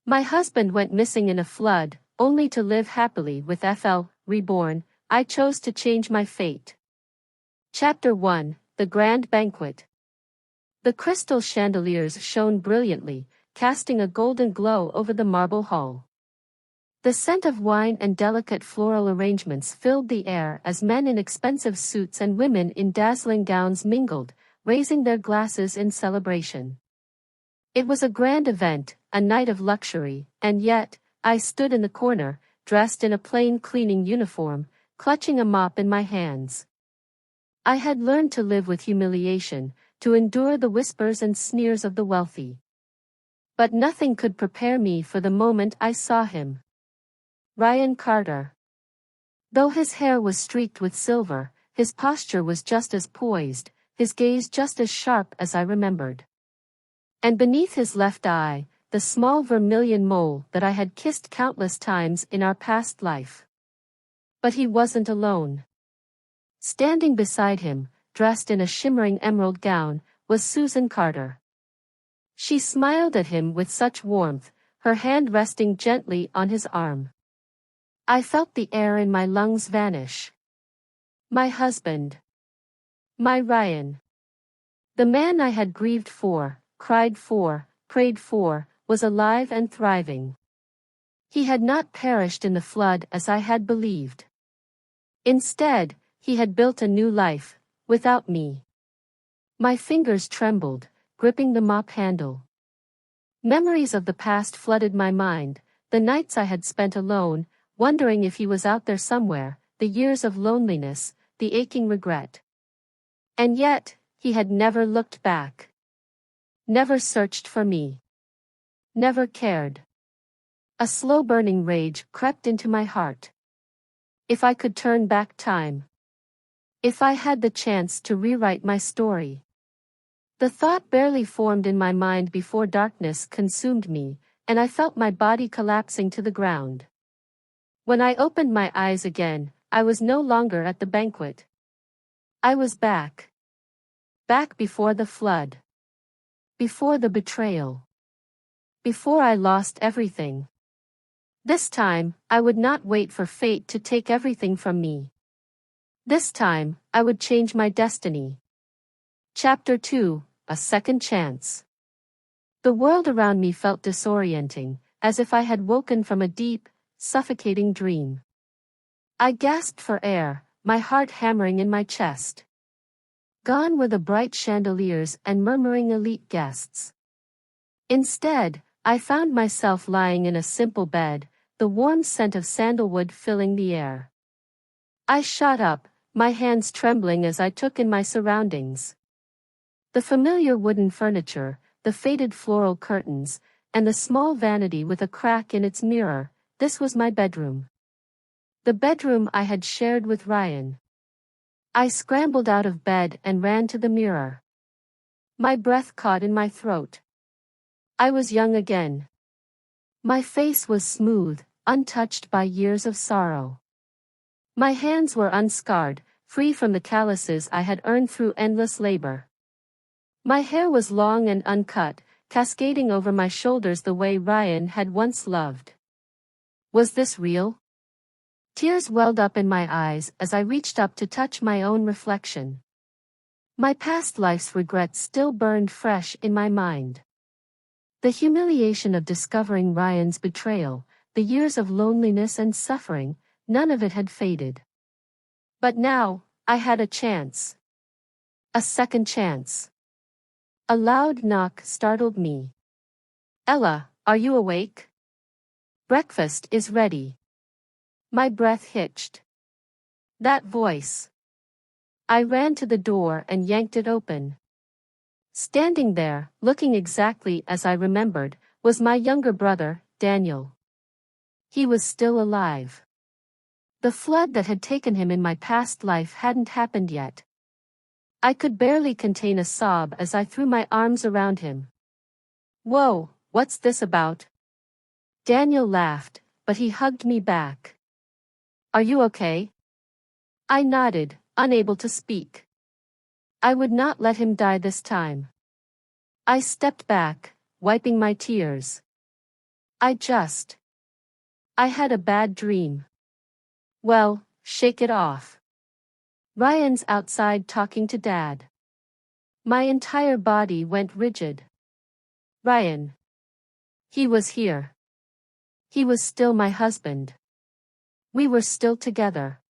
My husband went missing in a flood, only to live happily with FL, reborn. I chose to change my fate. Chapter 1, The Grand Banquet. The crystal chandeliers shone brilliantly, casting a golden glow over the marble hall. The scent of wine and delicate floral arrangements filled the air as men in expensive suits and women in dazzling gowns mingled, raising their glasses in celebration. It was a grand event, a night of luxury, and yet, I stood in the corner, dressed in a plain cleaning uniform, clutching a mop in my hands. I had learned to live with humiliation, to endure the whispers and sneers of the wealthy. But nothing could prepare me for the moment I saw him. Ryan Carter. Though his hair was streaked with silver, his posture was just as poised, his gaze just as sharp as I remembered. And beneath his left eye, the small vermilion mole that I had kissed countless times in our past life. But he wasn't alone. Standing beside him, dressed in a shimmering emerald gown, was Susan Carter. She smiled at him with such warmth, her hand resting gently on his arm. I felt the air in my lungs vanish. My husband. My Ryan. The man I had grieved for, cried for, prayed for, was alive and thriving. He had not perished in the flood as I had believed. Instead, he had built a new life, without me. My fingers trembled, gripping the mop handle. Memories of the past flooded my mind, the nights I had spent alone, wondering if he was out there somewhere, the years of loneliness, the aching regret. And yet, he had never looked back. Never searched for me. Never cared. A slow-burning rage crept into my heart. If I could turn back time. If I had the chance to rewrite my story. The thought barely formed in my mind before darkness consumed me, and I felt my body collapsing to the ground. When I opened my eyes again, I was no longer at the banquet. I was back. Back before the flood. Before the betrayal. Before I lost everything. This time, I would not wait for fate to take everything from me. This time, I would change my destiny. Chapter 2, A Second Chance. The world around me felt disorienting, as if I had woken from a deep, suffocating dream. I gasped for air, my heart hammering in my chest. Gone were the bright chandeliers and murmuring elite guests. Instead, I found myself lying in a simple bed, the warm scent of sandalwood filling the air. I shot up, my hands trembling as I took in my surroundings. The familiar wooden furniture, the faded floral curtains, and the small vanity with a crack in its mirror, this was my bedroom. The bedroom I had shared with Ryan. I scrambled out of bed and ran to the mirror. My breath caught in my throat. I was young again. My face was smooth, untouched by years of sorrow. My hands were unscarred, free from the calluses I had earned through endless labor. My hair was long and uncut, cascading over my shoulders the way Ryan had once loved. Was this real? Tears welled up in my eyes as I reached up to touch my own reflection. My past life's regrets still burned fresh in my mind. The humiliation of discovering Ryan's betrayal, the years of loneliness and suffering, none of it had faded. But now, I had a chance. A second chance. A loud knock startled me. Ella, are you awake? Breakfast is ready. My breath hitched. That voice. I ran to the door and yanked it open. Standing there, looking exactly as I remembered, was my younger brother, Daniel. He was still alive. The flood that had taken him in my past life hadn't happened yet. I could barely contain a sob as I threw my arms around him. Whoa, what's this about? Daniel laughed, but he hugged me back. Are you okay? I nodded, unable to speak. I would not let him die this time. I stepped back, wiping my tears. I had a bad dream. Well, shake it off. Ryan's outside talking to Dad. My entire body went rigid. Ryan. He was here. He was still my husband. We were still together.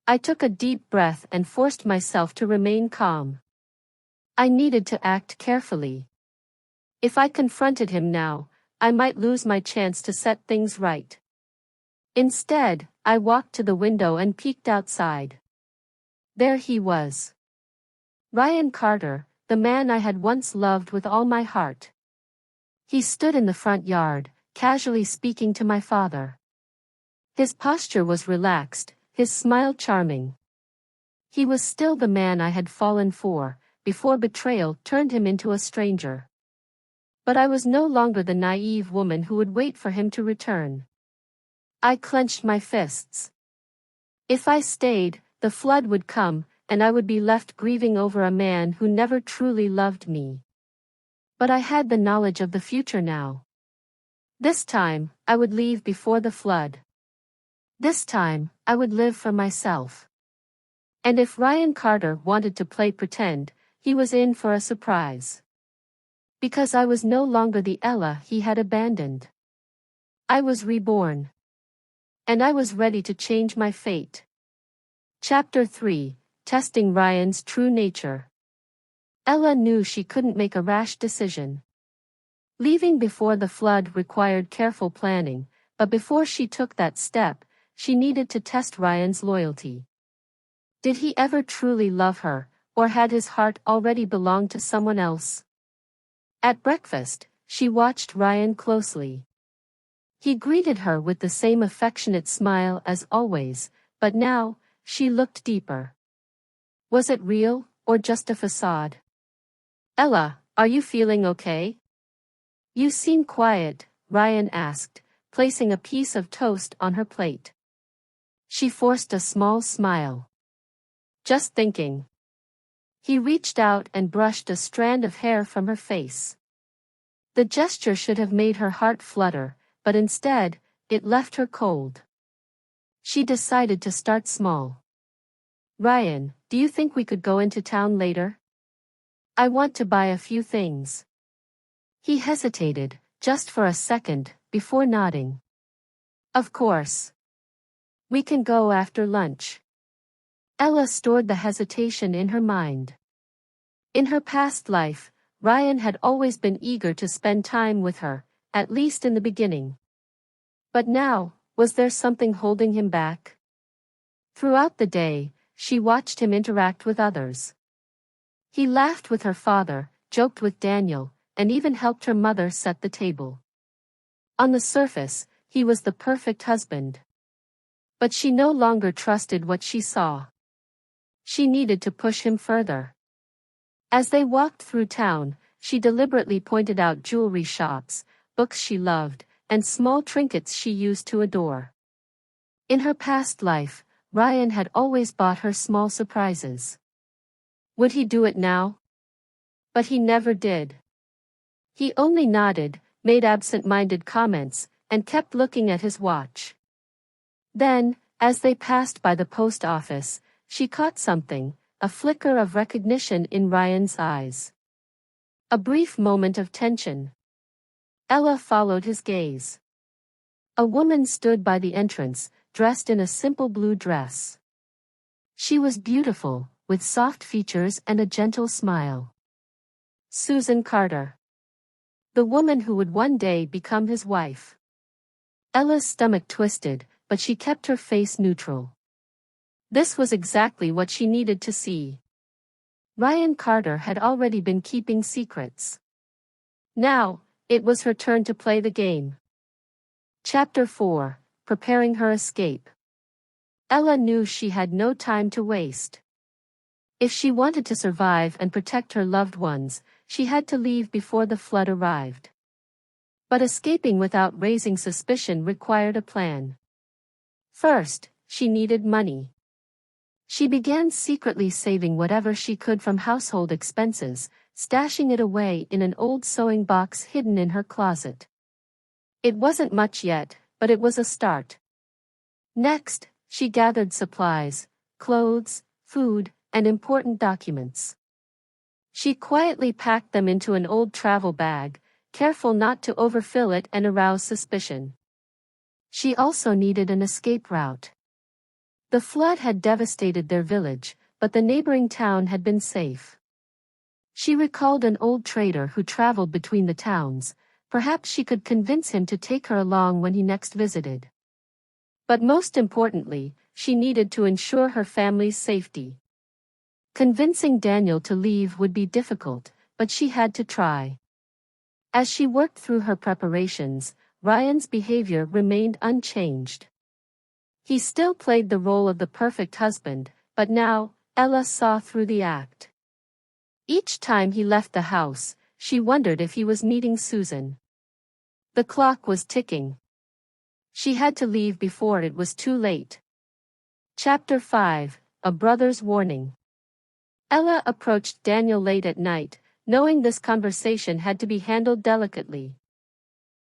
I took a deep breath and forced myself to remain calm. I needed to act carefully. If I confronted him now, I might lose my chance to set things right. Instead, I walked to the window and peeked outside. There he was. Ryan Carter, the man I had once loved with all my heart. He stood in the front yard, casually speaking to my father. His posture was relaxed, his smile charming. He was still the man I had fallen for, before betrayal turned him into a stranger. But I was no longer the naive woman who would wait for him to return. I clenched my fists. If I stayed, the flood would come, and I would be left grieving over a man who never truly loved me. But I had the knowledge of the future now. This time, I would leave before the flood. This time, I would live for myself. And if Ryan Carter wanted to play pretend, he was in for a surprise. Because I was no longer the Ella he had abandoned. I was reborn. And I was ready to change my fate. Chapter 3, Testing Ryan's True Nature. Ella knew she couldn't make a rash decision. Leaving before the flood required careful planning, but before she took that step, she needed to test Ryan's loyalty. Did he ever truly love her, or had his heart already belonged to someone else? At breakfast, she watched Ryan closely. He greeted her with the same affectionate smile as always, but now, she looked deeper. Was it real, or just a facade? Ella, are you feeling okay? You seem quiet, Ryan asked, placing a piece of toast on her plate. She forced a small smile. Just thinking. He reached out and brushed a strand of hair from her face. The gesture should have made her heart flutter, but instead, it left her cold. She decided to start small. Ryan, do you think we could go into town later? I want to buy a few things. He hesitated, just for a second, before nodding. Of course. We can go after lunch. Ella stored the hesitation in her mind. In her past life, Ryan had always been eager to spend time with her, at least in the beginning. But now, was there something holding him back? Throughout the day, she watched him interact with others. He laughed with her father, joked with Daniel, and even helped her mother set the table. On the surface, he was the perfect husband. But she no longer trusted what she saw. She needed to push him further. As they walked through town, she deliberately pointed out jewelry shops, books she loved, and small trinkets she used to adore. In her past life, Ryan had always bought her small surprises. Would he do it now? But he never did. He only nodded, made absent-minded comments, and kept looking at his watch. Then, as they passed by the post office, she caught something, a flicker of recognition in Ryan's eyes. A brief moment of tension. Ella followed his gaze. A woman stood by the entrance, dressed in a simple blue dress. She was beautiful, with soft features and a gentle smile. Susan Carter. The woman who would one day become his wife. Ella's stomach twisted, but she kept her face neutral. This was exactly what she needed to see. Ryan Carter had already been keeping secrets. Now, it was her turn to play the game. Chapter 4, Preparing Her Escape. Ella knew she had no time to waste. If she wanted to survive and protect her loved ones, she had to leave before the flood arrived. But escaping without raising suspicion required a plan. First, she needed money. She began secretly saving whatever she could from household expenses, stashing it away in an old sewing box hidden in her closet. It wasn't much yet, but it was a start. Next, she gathered supplies, clothes, food, and important documents. She quietly packed them into an old travel bag, careful not to overfill it and arouse suspicion. She also needed an escape route. The flood had devastated their village, but the neighboring town had been safe. She recalled an old trader who traveled between the towns. Perhaps she could convince him to take her along when he next visited. But most importantly, she needed to ensure her family's safety. Convincing Daniel to leave would be difficult, but she had to try. As she worked through her preparations, Ryan's behavior remained unchanged. He still played the role of the perfect husband, but now, Ella saw through the act. Each time he left the house, she wondered if he was meeting Susan. The clock was ticking. She had to leave before it was too late. Chapter 5, A Brother's Warning. Ella approached Daniel late at night, knowing this conversation had to be handled delicately.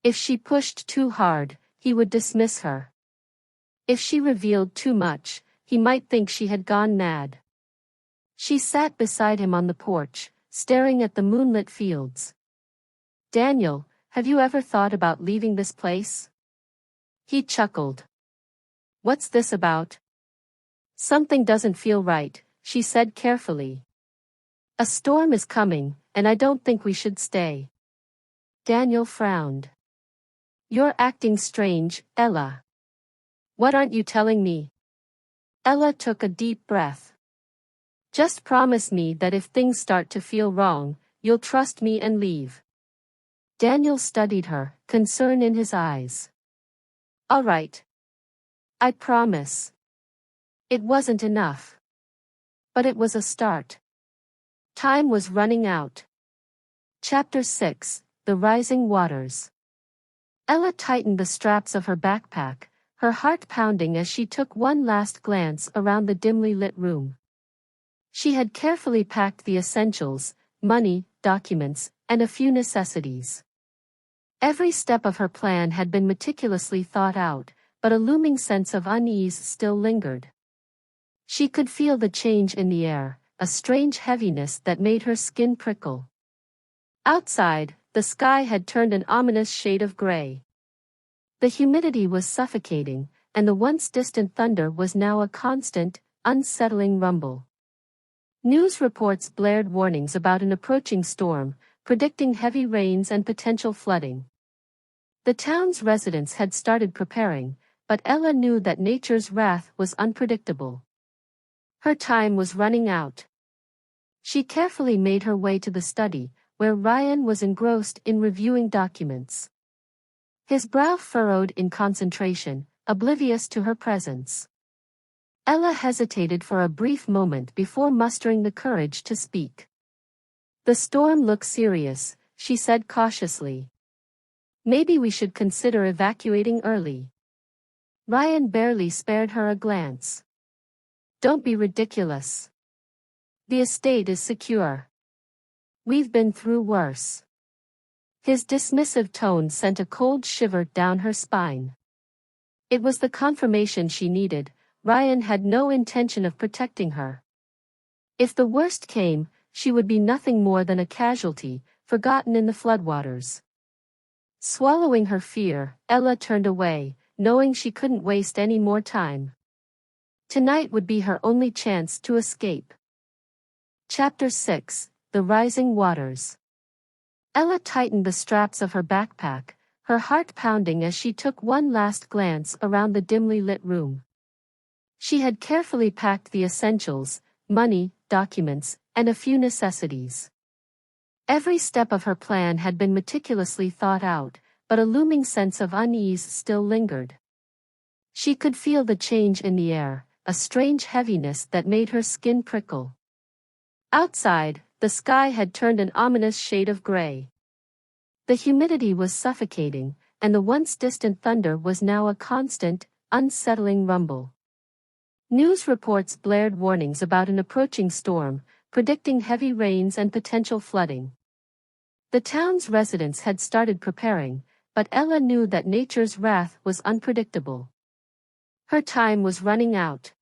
If she pushed too hard, he would dismiss her. If she revealed too much, he might think she had gone mad. She sat beside him on the porch, staring at the moonlit fields. "Daniel, have you ever thought about leaving this place?" He chuckled. "What's this about?" "Something doesn't feel right," she said carefully. "A storm is coming, and I don't think we should stay." Daniel frowned. "You're acting strange, Ella. What aren't you telling me?" Ella took a deep breath. "Just promise me that if things start to feel wrong, you'll trust me and leave." Daniel studied her, concern in his eyes. "All right. I promise." It wasn't enough. But it was a start. Time was running out. Chapter 6, The Rising Waters. Ella tightened the straps of her backpack, her heart pounding as she took one last glance around the dimly lit room. She had carefully packed the essentials, money, documents, and a few necessities. Every step of her plan had been meticulously thought out, but a looming sense of unease still lingered. She could feel the change in the air, a strange heaviness that made her skin prickle. Outside, the sky had turned an ominous shade of gray. The humidity was suffocating, and the once distant thunder was now a constant, unsettling rumble. News reports blared warnings about an approaching storm, predicting heavy rains and potential flooding. The town's residents had started preparing, but Ella knew that nature's wrath was unpredictable. Her time was running out. She carefully made her way to the study, where Ryan was engrossed in reviewing documents. His brow furrowed in concentration, oblivious to her presence. Ella hesitated for a brief moment before mustering the courage to speak. "The storm looks serious," she said cautiously. "Maybe we should consider evacuating early." Ryan barely spared her a glance. "Don't be ridiculous. The estate is secure. We've been through worse." His dismissive tone sent a cold shiver down her spine. It was the confirmation she needed. Ryan had no intention of protecting her. If the worst came, she would be nothing more than a casualty, forgotten in the floodwaters. Swallowing her fear, Ella turned away, knowing she couldn't waste any more time. Tonight would be her only chance to escape. Chapter 6, The Rising Waters. Ella tightened the straps of her backpack, her heart pounding as she took one last glance around the dimly lit room. She had carefully packed the essentials, money, documents, and a few necessities. Every step of her plan had been meticulously thought out, but a looming sense of unease still lingered. She could feel the change in the air, a strange heaviness that made her skin prickle. Outside, the sky had turned an ominous shade of gray. The humidity was suffocating, and the once distant thunder was now a constant, unsettling rumble. News reports blared warnings about an approaching storm, predicting heavy rains and potential flooding. The town's residents had started preparing, but Ella knew that nature's wrath was unpredictable. Her time was running out.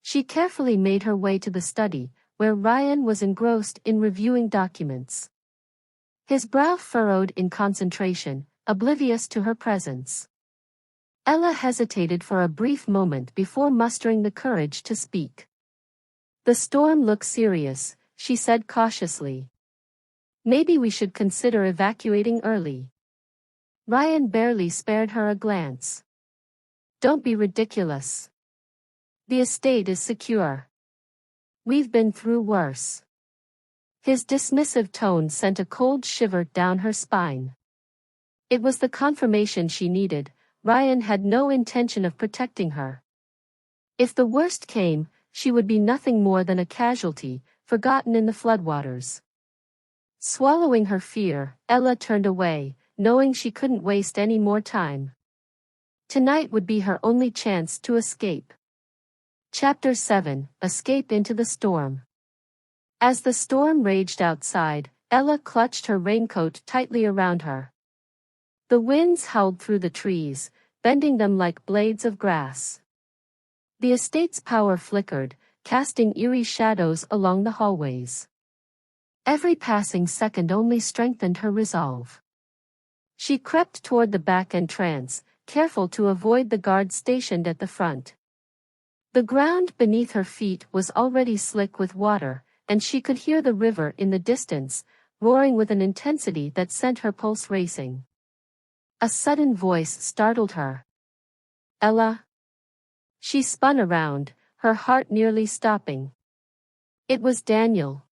She carefully made her way to the study, where Ryan was engrossed in reviewing documents. His brow furrowed in concentration, oblivious to her presence. Ella hesitated for a brief moment before mustering the courage to speak. "The storm looks serious," she said cautiously. "Maybe we should consider evacuating early." Ryan barely spared her a glance. "Don't be ridiculous. The estate is secure. We've been through worse." His dismissive tone sent a cold shiver down her spine. It was the confirmation she needed. Ryan had no intention of protecting her. If the worst came, she would be nothing more than a casualty, forgotten in the floodwaters. Swallowing her fear, Ella turned away, knowing she couldn't waste any more time. Tonight would be her only chance to escape. Chapter 7: Escape into the Storm. As the storm raged outside, Ella clutched her raincoat tightly around her. The winds howled through the trees, bending them like blades of grass. The estate's power flickered, casting eerie shadows along the hallways. Every passing second only strengthened her resolve. She crept toward the back entrance, careful to avoid the guards stationed at the front. The ground beneath her feet was already slick with water, and she could hear the river in the distance, roaring with an intensity that sent her pulse racing. A sudden voice startled her. "Ella?" She spun around, her heart nearly stopping. It was Daniel.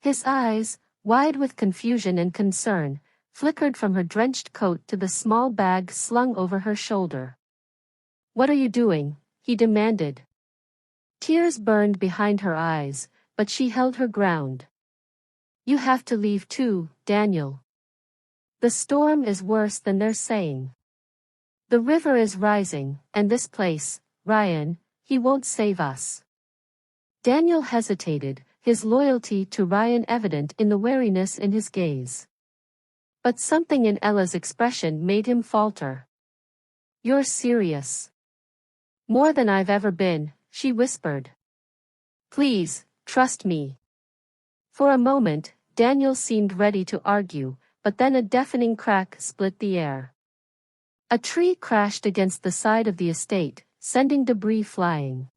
His eyes, wide with confusion and concern, flickered from her drenched coat to the small bag slung over her shoulder. "What are you doing?" he demanded. Tears burned behind her eyes, but she held her ground. "You have to leave too, Daniel. The storm is worse than they're saying. The river is rising, and this place, Ryan, he won't save us." Daniel hesitated, his loyalty to Ryan evident in the wariness in his gaze. But something in Ella's expression made him falter. "You're serious." "More than I've ever been," she whispered. "Please, trust me." For a moment, Daniel seemed ready to argue, but then a deafening crack split the air. A tree crashed against the side of the estate, sending debris flying.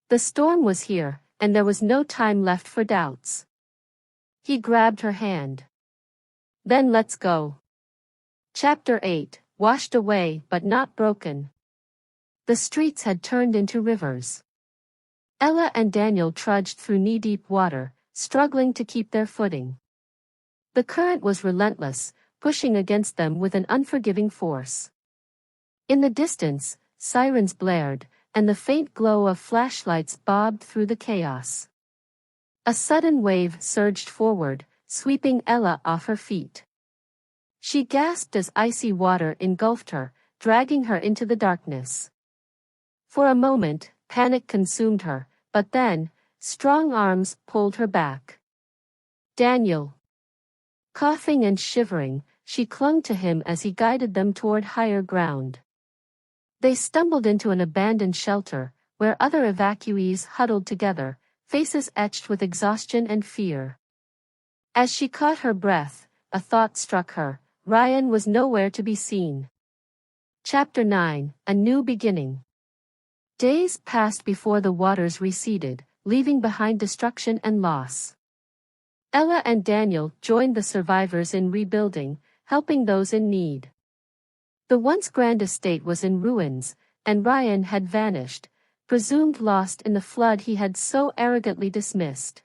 The storm was here, and there was no time left for doubts. He grabbed her hand. "Then let's go." Chapter 8: Washed away but not broken. The streets had turned into rivers. Ella and Daniel trudged through knee-deep water, struggling to keep their footing. The current was relentless, pushing against them with an unforgiving force. In the distance, sirens blared, and the faint glow of flashlights bobbed through the chaos. A sudden wave surged forward, sweeping Ella off her feet. She gasped as icy water engulfed her, dragging her into the darkness. For a moment, panic consumed her, but then, strong arms pulled her back. "Daniel." Coughing and shivering, she clung to him as he guided them toward higher ground. They stumbled into an abandoned shelter, where other evacuees huddled together, faces etched with exhaustion and fear. As she caught her breath, a thought struck her: Ryan was nowhere to be seen. Chapter 9: A New Beginning. Days passed before the waters receded, leaving behind destruction and loss. Ella and Daniel joined the survivors in rebuilding, helping those in need. The once grand estate was in ruins, and Ryan had vanished, presumed lost in the flood he had so arrogantly dismissed.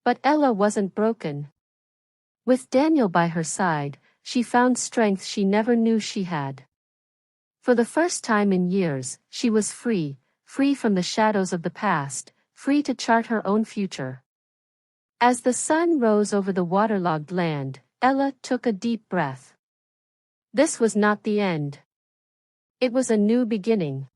But Ella wasn't broken. With Daniel by her side, she found strength she never knew she had. For the first time in years, she was free, free from the shadows of the past, free to chart her own future. As the sun rose over the waterlogged land, Ella took a deep breath. This was not the end. It was a new beginning.